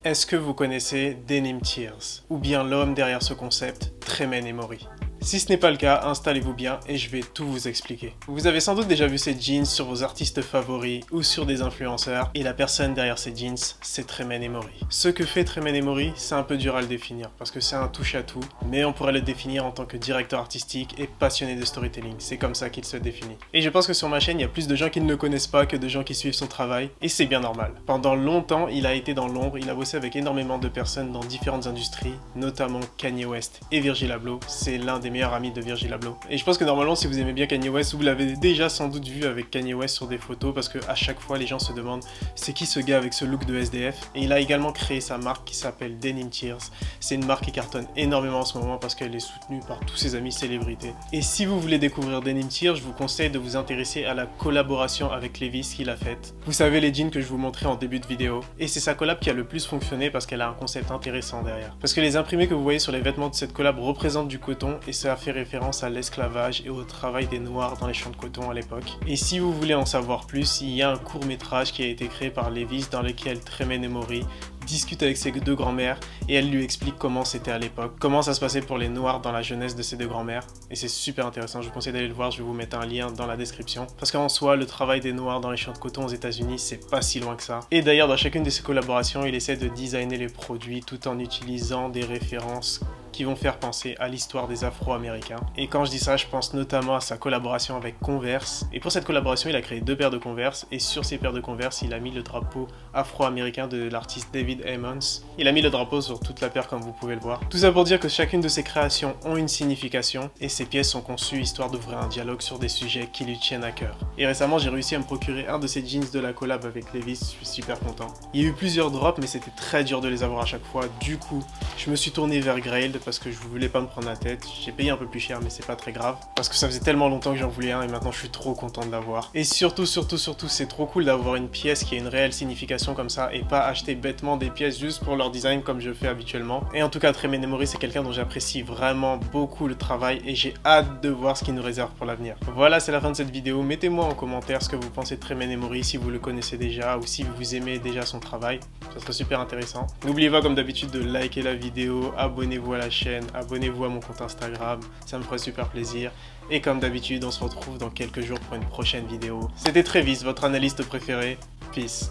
Est-ce que vous connaissez Denim Tears, ou bien l'homme derrière ce concept, Tremaine Emory? Si ce n'est pas le cas, installez-vous bien et je vais tout vous expliquer. Vous avez sans doute déjà vu ces jeans sur vos artistes favoris ou sur des influenceurs, et la personne derrière ces jeans, c'est Tremaine Emory. Ce que fait Tremaine Emory, c'est un peu dur à le définir, parce que c'est un touche-à-tout, mais on pourrait le définir en tant que directeur artistique et passionné de storytelling, c'est comme ça qu'il se définit. Et je pense que sur ma chaîne, il y a plus de gens qui ne le connaissent pas que de gens qui suivent son travail, et c'est bien normal. Pendant longtemps, il a été dans l'ombre, il a bossé avec énormément de personnes dans différentes industries, notamment Kanye West et Virgil Abloh, c'est l'un des meilleurs amis de Virgil Abloh. Et je pense que normalement, si vous aimez bien Kanye West, vous l'avez déjà sans doute vu avec Kanye West sur des photos, parce que à chaque fois, les gens se demandent c'est qui ce gars avec ce look de SDF. Et il a également créé sa marque qui s'appelle Denim Tears. C'est une marque qui cartonne énormément en ce moment parce qu'elle est soutenue par tous ses amis célébrités. Et si vous voulez découvrir Denim Tears, je vous conseille de vous intéresser à la collaboration avec Levi's qu'il a faite. Vous savez les jeans que je vous montrais en début de vidéo. Et c'est sa collab qui a le plus fonctionné parce qu'elle a un concept intéressant derrière. Parce que les imprimés que vous voyez sur les vêtements de cette collab représentent du coton et ça fait référence à l'esclavage et au travail des Noirs dans les champs de coton à l'époque. Et si vous voulez en savoir plus, il y a un court-métrage qui a été créé par Levi's dans lequel Tremaine Emory discute avec ses deux grands-mères et elle lui explique comment c'était à l'époque, comment ça se passait pour les Noirs dans la jeunesse de ces deux grands-mères. Et c'est super intéressant, je vous conseille d'aller le voir, je vais vous mettre un lien dans la description. Parce qu'en soi, le travail des Noirs dans les champs de coton aux États-Unis, c'est pas si loin que ça. Et d'ailleurs, dans chacune de ses collaborations, il essaie de designer les produits tout en utilisant des références qui vont faire penser à l'histoire des Afro-Américains. Et quand je dis ça, je pense notamment à sa collaboration avec Converse. Et pour cette collaboration, il a créé 2 paires de Converse, et sur ces paires de Converse, il a mis le drapeau afro-américain de l'artiste David Emmons. Il a mis le drapeau sur toute la paire comme vous pouvez le voir. Tout ça pour dire que chacune de ses créations ont une signification, et ces pièces sont conçues histoire d'ouvrir un dialogue sur des sujets qui lui tiennent à cœur. Et récemment, j'ai réussi à me procurer un de ces jeans de la collab avec Levi's, je suis super content. Il y a eu plusieurs drops, mais c'était très dur de les avoir à chaque fois. Du coup, je me suis tourné vers Grailed parce que je voulais pas me prendre la tête. J'ai payé un peu plus cher, mais c'est pas très grave. Parce que ça faisait tellement longtemps que j'en voulais un et maintenant je suis trop content de l'avoir. Et surtout, c'est trop cool d'avoir une pièce qui a une réelle signification comme ça et pas acheter bêtement des pièces juste pour leur design comme je fais habituellement. Et en tout cas, Tremaine Emory, c'est quelqu'un dont j'apprécie vraiment beaucoup le travail et j'ai hâte de voir ce qu'il nous réserve pour l'avenir. Voilà, c'est la fin de cette vidéo. Mettez-moi en commentaire ce que vous pensez de Tremaine Emory, si vous le connaissez déjà ou si vous aimez déjà son travail. Ça serait super intéressant. N'oubliez pas comme d'habitude de liker la vidéo, abonnez-vous à la chaîne, abonnez-vous à mon compte Instagram, ça me ferait super plaisir. Et comme d'habitude, on se retrouve dans quelques jours pour une prochaine vidéo. C'était Travis, votre analyste préféré. Peace.